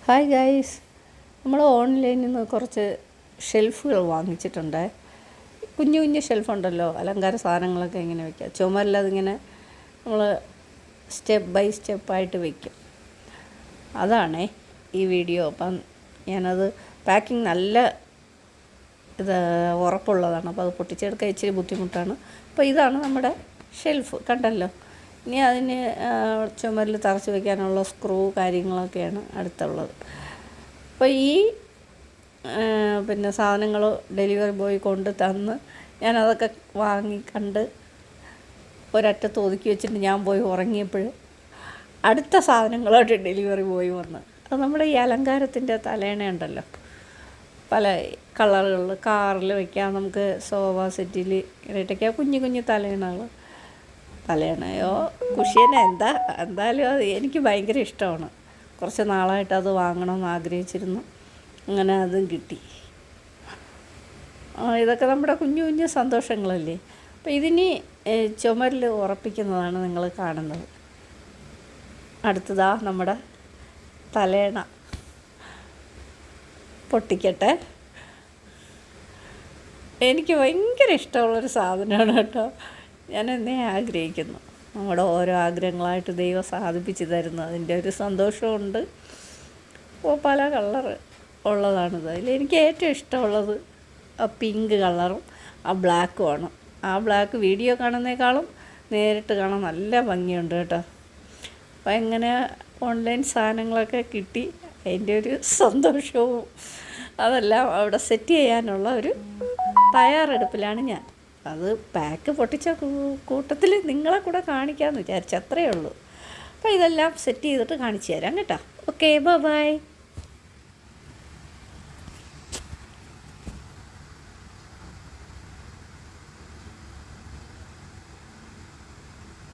Hi guys, നമ്മൾ ഓൺലൈനിൽ നിന്ന് കുറച്ച് ഷെൽഫുകൾ വാങ്ങിച്ചിട്ടുണ്ട്. കുഞ്ഞു കുഞ്ഞു ഷെൽഫുണ്ടല്ലോ, അലങ്കാര സാധനങ്ങളൊക്കെ ഇങ്ങനെ വയ്ക്കുക. ചുമരിലതിങ്ങനെ നമ്മൾ സ്റ്റെപ്പ് ബൈ സ്റ്റെപ്പായിട്ട് വയ്ക്കും. അതാണേ ഈ വീഡിയോ. അപ്പം ഞാനത് പാക്കിങ് നല്ല ഉറപ്പുള്ളതാണ്. അപ്പോൾ അത് പൊട്ടിച്ചെടുക്കാൻ ഇച്ചിരി ബുദ്ധിമുട്ടാണ്. അപ്പോൾ ഇതാണ് നമ്മുടെ ഷെൽഫ്, കണ്ടല്ലോ. ഇനി അതിന് ചുമരിൽ തറച്ച് വയ്ക്കാനുള്ള സ്ക്രൂ കാര്യങ്ങളൊക്കെയാണ് അടുത്തുള്ളത്. അപ്പോൾ ഈ സാധനങ്ങൾ ഡെലിവറി ബോയ് കൊണ്ട് തന്ന് ഞാനതൊക്കെ വാങ്ങി കണ്ട് ഒരറ്റത്ത് ഒതുക്കി വെച്ചിട്ട് ഞാൻ പോയി ഉറങ്ങിയപ്പോൾ അടുത്ത സാധനങ്ങളായിട്ട് ഡെലിവറി ബോയ് വന്ന്. അത് നമ്മുടെ ഈ അലങ്കാരത്തിൻ്റെ തലേണയുണ്ടല്ലോ, പല കളറുകളിൽ കാറിൽ വയ്ക്കാം, നമുക്ക് സോഫ സെറ്റിൽ ഇങ്ങനെയിട്ടൊക്കെ കുഞ്ഞു കുഞ്ഞു തലേണയോ കുഷ്യനോ എന്തായാലും അത് എനിക്ക് ഭയങ്കര ഇഷ്ടമാണ്. കുറച്ച് നാളായിട്ട് അത് വാങ്ങണമെന്ന് ആഗ്രഹിച്ചിരുന്നു. അങ്ങനെ അതും കിട്ടി. ഇതൊക്കെ നമ്മുടെ കുഞ്ഞു കുഞ്ഞു സന്തോഷങ്ങളല്ലേ. അപ്പോൾ ഇതിനി ചുമരിൽ ഉറപ്പിക്കുന്നതാണ് നിങ്ങൾ കാണുന്നത്. അടുത്തതാ നമ്മുടെ തലേണ പൊട്ടിക്കട്ടെ. എനിക്ക് ഭയങ്കര ഇഷ്ടമുള്ളൊരു സാധനമാണ് കേട്ടോ. ഞാൻ എന്നെ ആഗ്രഹിക്കുന്നു. നമ്മുടെ ഓരോ ആഗ്രഹങ്ങളായിട്ട് ദൈവം സാധിപ്പിച്ച് തരുന്നു. അതിൻ്റെ ഒരു സന്തോഷമുണ്ട്. പല കളർ ഉള്ളതാണിത്. അതിലെനിക്ക് ഏറ്റവും ഇഷ്ടമുള്ളത് ആ പിങ്ക് കളറും ആ ബ്ലാക്കുമാണ്. ആ ബ്ലാക്ക് വീഡിയോ കാണുന്നേക്കാളും നേരിട്ട് കാണാൻ നല്ല ഭംഗിയുണ്ട് കേട്ടോ. അപ്പം എങ്ങനെ ഓൺലൈൻ സാധനങ്ങളൊക്കെ കിട്ടി, അതിൻ്റെ ഒരു സന്തോഷവും അതെല്ലാം അവിടെ സെറ്റ് ചെയ്യാനുള്ള ഒരു തയ്യാറെടുപ്പിലാണ് ഞാൻ. അത് പാക്ക് പൊട്ടിച്ച കൂട്ടത്തിൽ നിങ്ങളെ കൂടെ കാണിക്കാമെന്ന് വിചാരിച്ചു, അത്രയേ ഉള്ളൂ. അപ്പോൾ ഇതെല്ലാം സെറ്റ് ചെയ്തിട്ട് കാണിച്ചു തരാം കേട്ടോ. Okay, by.